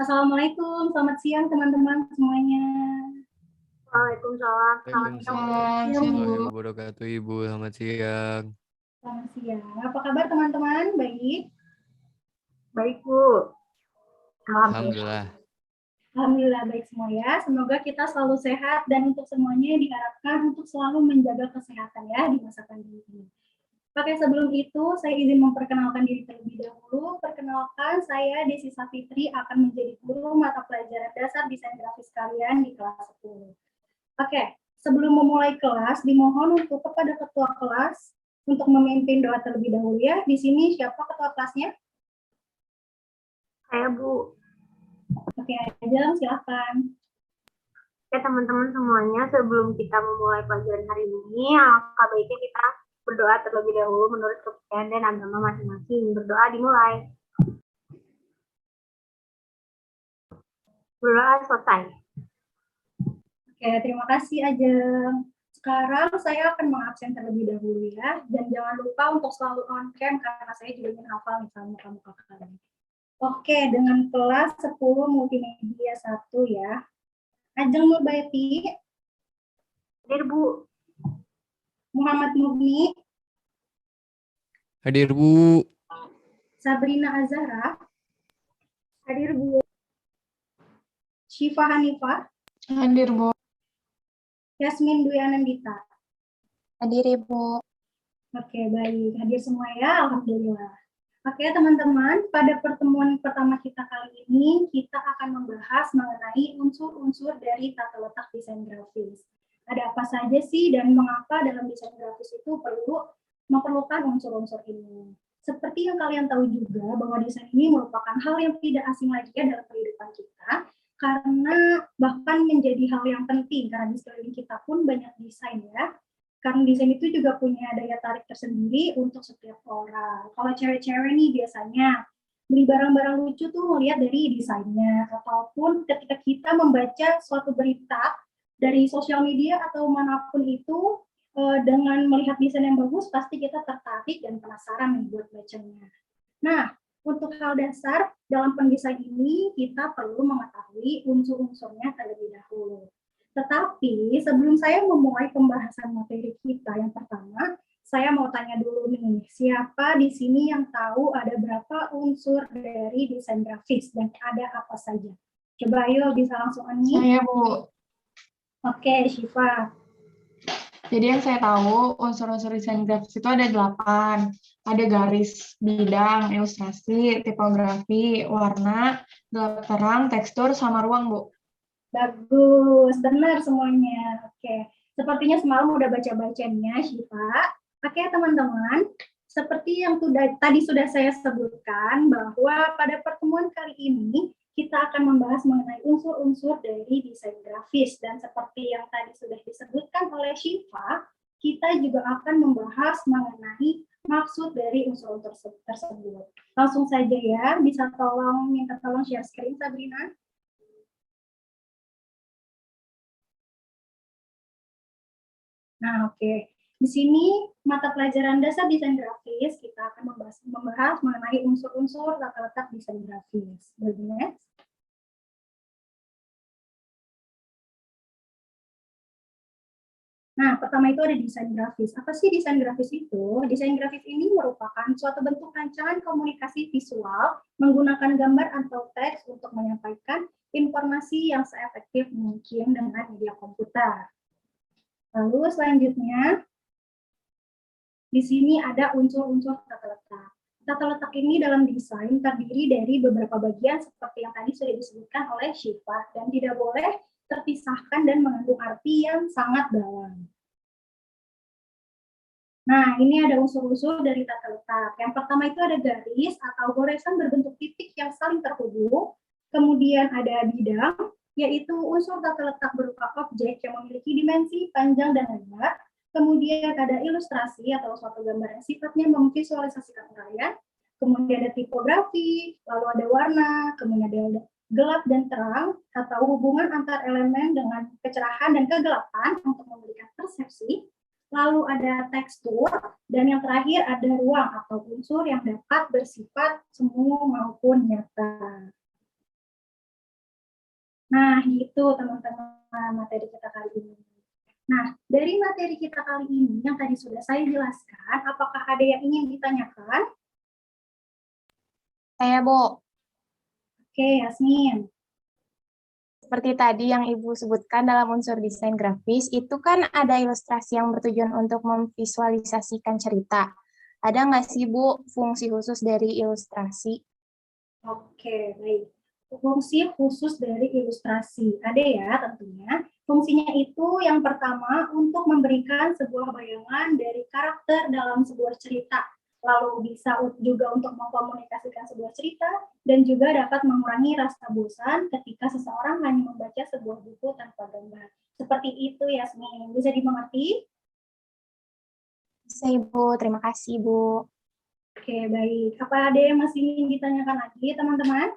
Assalamualaikum, selamat siang teman-teman semuanya. Waalaikumsalam. Waalaikumsalam warahmatullahi wabarakatuh, Ibu. Selamat siang. Selamat siang. Apa kabar teman-teman? Baik? Baik, Bu. Alhamdulillah. Alhamdulillah baik semua ya. Semoga kita selalu sehat dan untuk semuanya diharapkan untuk selalu menjaga kesehatan ya di masa pandemi ini. Oke, sebelum itu saya izin memperkenalkan diri terlebih dahulu. Perkenalkan, saya Desi Safitri akan menjadi guru mata pelajaran dasar desain grafis kalian di kelas 10. Oke, sebelum memulai kelas, dimohon untuk kepada ketua kelas untuk memimpin doa terlebih dahulu ya. Di sini siapa ketua kelasnya? Saya, Bu. Oke, Ajeng, silakan. Oke, teman-teman semuanya, sebelum kita memulai pelajaran hari ini, alangkah baiknya kita berdoa terlebih dahulu menurut kepercayaan dan agama masing-masing. Berdoa dimulai. Berdoa selesai. Oke, terima kasih Ajeng. Sekarang saya akan mengabsen terlebih dahulu ya. Dan jangan lupa untuk selalu on cam karena saya juga ingin hafal misalnya muka-muka kalian. Oke, dengan kelas 10 multimedia 1 ya. Ajeng Nurbaiti. Hadir, Bu. Muhammad Mugni. Hadir, Bu. Sabrina Azhara. Hadir, Bu. Syifa Hanifah. Hadir, Bu. Yasmin Dwi Anandita. Hadir, Ibu. Oke, baik. Hadir semua ya, alhamdulillah. Oke, teman-teman, pada pertemuan pertama kita kali ini, kita akan membahas mengenai unsur-unsur dari tata letak desain grafis. Ada apa saja sih dan mengapa dalam desain grafis itu memerlukan unsur-unsur ini. Seperti yang kalian tahu juga bahwa desain ini merupakan hal yang tidak asing lagi ya dalam kehidupan kita, karena bahkan menjadi hal yang penting karena di sekeliling kita pun banyak desain ya. Karena desain itu juga punya daya tarik tersendiri untuk setiap orang. Kalau cewek-cewek nih biasanya beli barang-barang lucu tuh melihat dari desainnya, ataupun ketika kita membaca suatu berita dari sosial media atau manapun itu, dengan melihat desain yang bagus, pasti kita tertarik dan penasaran nih buat bacanya. Nah, untuk hal dasar dalam pendesain ini, kita perlu mengetahui unsur-unsurnya terlebih dahulu. Tetapi sebelum saya memulai pembahasan materi kita yang pertama, saya mau tanya dulu nih, siapa di sini yang tahu ada berapa unsur dari desain grafis dan ada apa saja? Coba ayo bisa langsung unmute. Saya, Bu. Oke, Syifa. Jadi yang saya tahu, unsur-unsur desain grafis itu ada 8. Ada garis, bidang, ilustrasi, tipografi, warna, gelap terang, tekstur, sama ruang, Bu. Bagus, benar semuanya. Oke, sepertinya semalam udah baca-bacanya, Syifa. Oke, teman-teman, seperti yang tadi sudah saya sebutkan bahwa pada pertemuan kali ini kita akan membahas mengenai unsur-unsur dari desain grafis dan seperti yang tadi sudah disebutkan oleh Syifa, kita juga akan membahas mengenai maksud dari unsur-unsur tersebut. Langsung saja ya, bisa minta tolong share screen, Sabrina. Nah, oke. Di sini mata pelajaran dasar desain grafis kita akan membahas mengenai unsur-unsur tata letak desain grafis. Next. Nah, pertama itu ada desain grafis. Apa sih desain grafis itu? Desain grafis ini merupakan suatu bentuk rancangan komunikasi visual menggunakan gambar atau teks untuk menyampaikan informasi yang seefektif mungkin dengan media komputer. Lalu selanjutnya, di sini ada unsur-unsur tata letak. Tata letak ini dalam desain terdiri dari beberapa bagian seperti yang tadi sudah disebutkan oleh Syifa dan tidak boleh terpisahkan dan mengandung arti yang sangat dalam. Nah, ini ada unsur-unsur dari tata letak. Yang pertama itu ada garis atau goresan berbentuk titik yang saling terhubung. Kemudian ada bidang, yaitu unsur tata letak berupa objek yang memiliki dimensi panjang dan lebar. Kemudian ada ilustrasi atau suatu gambar yang sifatnya memvisualisasikan uraian. Kemudian ada tipografi, lalu ada warna, kemudian ada gelap dan terang atau hubungan antar elemen dengan kecerahan dan kegelapan untuk memberikan persepsi. Lalu ada tekstur dan yang terakhir ada ruang atau unsur yang dapat bersifat semu maupun nyata. Nah, gitu teman-teman materi kita kali ini. Nah, dari materi kita kali ini yang tadi sudah saya jelaskan, apakah ada yang ingin ditanyakan? Saya, Bu. Oke, Yasmin. Seperti tadi yang Ibu sebutkan dalam unsur desain grafis, itu kan ada ilustrasi yang bertujuan untuk memvisualisasikan cerita. Ada nggak sih, Bu, fungsi khusus dari ilustrasi? Oke, baik. Fungsi khusus dari ilustrasi. Ada ya tentunya. Fungsinya itu yang pertama untuk memberikan sebuah bayangan dari karakter dalam sebuah cerita. Lalu bisa juga untuk mengkomunikasikan sebuah cerita dan juga dapat mengurangi rasa bosan ketika seseorang hanya membaca sebuah buku tanpa gambar. Seperti itu, Yasmin. Bisa dimengerti? Bisa, Ibu. Terima kasih, Bu. Oke, baik. Apa ada yang masih ingin ditanyakan lagi, teman-teman?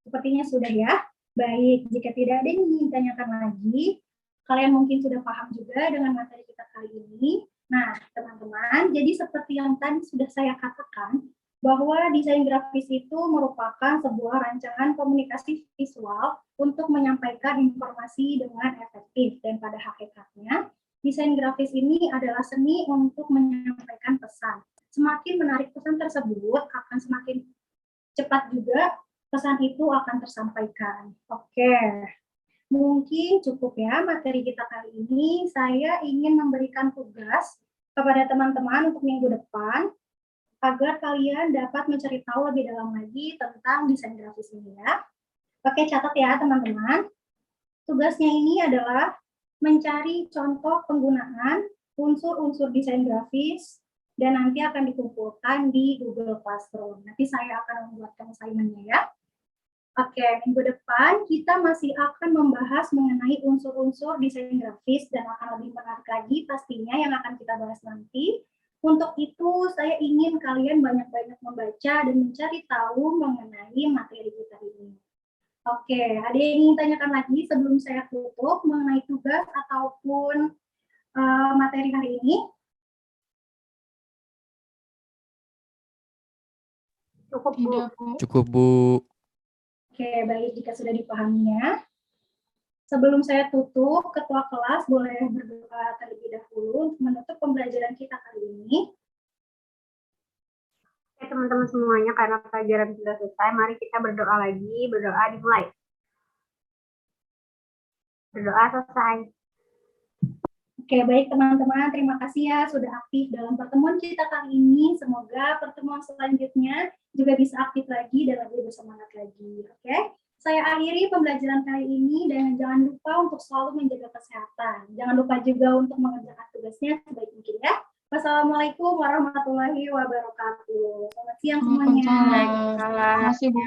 Sepertinya sudah ya. Baik, jika tidak ada yang ingin ditanyakan lagi, kalian mungkin sudah paham juga dengan materi kita kali ini. Nah, teman-teman, jadi seperti yang tadi sudah saya katakan, bahwa desain grafis itu merupakan sebuah rancangan komunikasi visual untuk menyampaikan informasi dengan efektif. Dan pada hakikatnya, desain grafis ini adalah seni untuk menyampaikan pesan. Semakin menarik pesan tersebut, akan semakin cepat juga pesan itu akan tersampaikan. Oke, mungkin cukup ya materi kita kali ini. Saya ingin memberikan tugas kepada teman-teman untuk minggu depan agar kalian dapat mencari tahu lebih dalam lagi tentang desain grafis ini ya. Oke, catat ya teman-teman. Tugasnya ini adalah mencari contoh penggunaan unsur-unsur desain grafis dan nanti akan dikumpulkan di Google Classroom. Nanti saya akan membuatkan assignment-nya ya. Oke, minggu depan kita masih akan membahas mengenai unsur-unsur desain grafis dan akan lebih menarik lagi pastinya yang akan kita bahas nanti. Untuk itu, saya ingin kalian banyak-banyak membaca dan mencari tahu mengenai materi kita ini. Oke, ada yang ingin tanyakan lagi sebelum saya tutup mengenai tugas ataupun materi hari ini? Cukup, Bu. Tidak, Bu. Cukup, Bu. Oke, baik jika sudah dipahaminya. Sebelum saya tutup, ketua kelas boleh berdoa terlebih dahulu untuk menutup pembelajaran kita kali ini. Oke, teman-teman semuanya, karena pelajaran sudah selesai, mari kita berdoa lagi. Berdoa dimulai. Berdoa selesai. Oke, baik teman-teman, terima kasih ya sudah aktif dalam pertemuan kita kali ini. Semoga pertemuan selanjutnya juga bisa aktif lagi dan lebih bersemangat lagi. Oke, saya akhiri pembelajaran kali ini dan jangan lupa untuk selalu menjaga kesehatan. Jangan lupa juga untuk mengerjakan tugasnya sebaik mungkin ya. Wassalamualaikum warahmatullahi wabarakatuh. Selamat siang semuanya. Waalaikumsalam. Terima kasih, Bu.